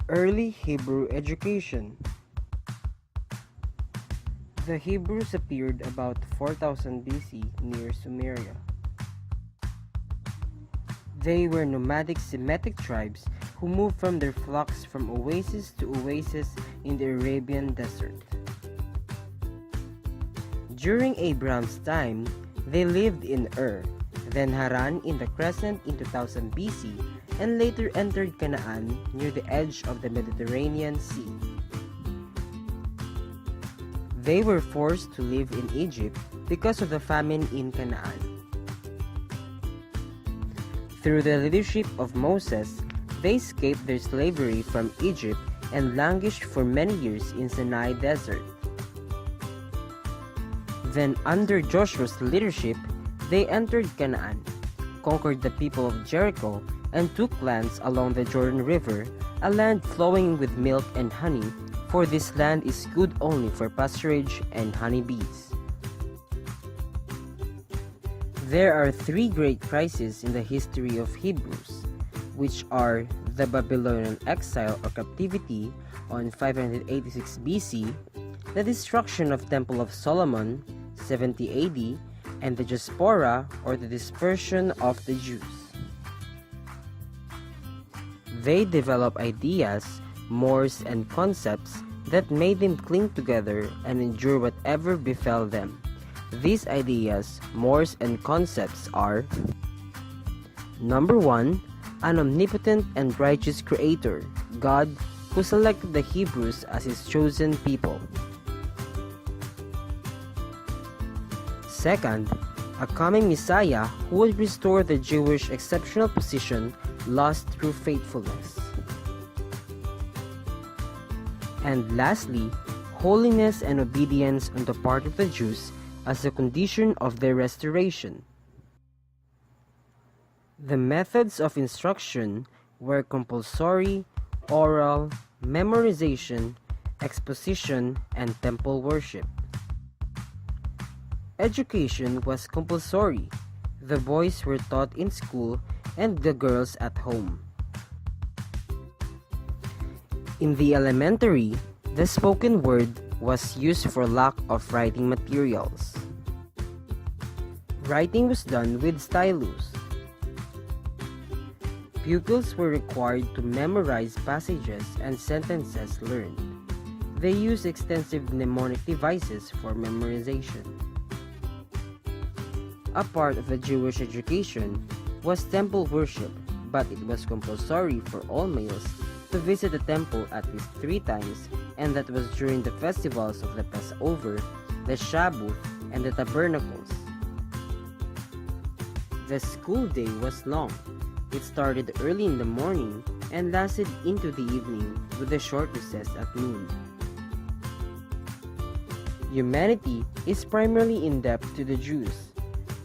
Early Hebrew education. The Hebrews appeared about 4000 BC near Sumeria. They were nomadic Semitic tribes who moved from their flocks from oasis to oasis in the Arabian desert. During Abraham's time, they lived in Ur, then Haran in the Crescent in 2000 BC, and later entered Canaan near the edge of the Mediterranean Sea. They were forced to live in Egypt because of the famine in Canaan. Through the leadership of Moses, they escaped their slavery from Egypt and languished for many years in Sinai Desert. Then under Joshua's leadership, they entered Canaan, conquered the people of Jericho, and took lands along the Jordan River, a land flowing with milk and honey, for this land is good only for pasturage and honeybees. There are three great crises in the history of Hebrews, which are the Babylonian exile or captivity on 586 BC, the destruction of Temple of Solomon 70 AD, and the diaspora or the dispersion of the Jews. They develop ideas, mores, and concepts that made them cling together and endure whatever befell them. These ideas, mores, and concepts are: Number 1, an omnipotent and righteous creator, God, who selected the Hebrews as his chosen people. Second, a coming Messiah who would restore the Jewish exceptional position lost through faithfulness. And lastly, holiness and obedience on the part of the Jews as a condition of their restoration. The methods of instruction were compulsory, oral, memorization, exposition, and temple worship. Education was compulsory. The boys were taught in school and the girls at home. In the elementary, the spoken word was used for lack of writing materials. Writing was done with stylus. Pupils were required to memorize passages and sentences learned. They used extensive mnemonic devices for memorization. A part of the Jewish education was temple worship, but it was compulsory for all males to visit the temple at least 3 times, and that was during the festivals of the Passover, the Shabbat, and the Tabernacles. The school day was long. It started early in the morning and lasted into the evening with a short recess at noon. Humanity is primarily in debt to the Jews.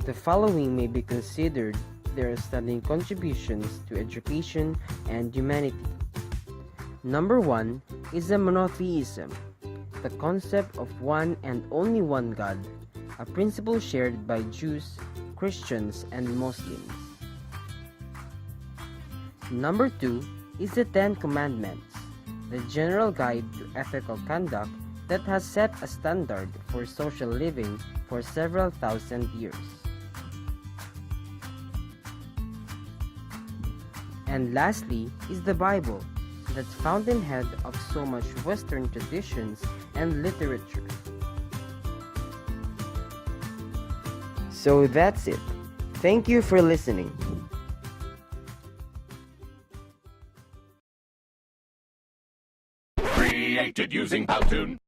The following may be considered their outstanding contributions to education and humanity. Number 1 is the monotheism, the concept of one and only one God, a principle shared by Jews, Christians, and Muslims. Number 2 is the 10 Commandments, the general guide to ethical conduct that has set a standard for social living for several thousand years. And lastly is the Bible, that fountainhead of so much Western traditions and literature. So that's it. Thank you for listening. Created using Powtoon.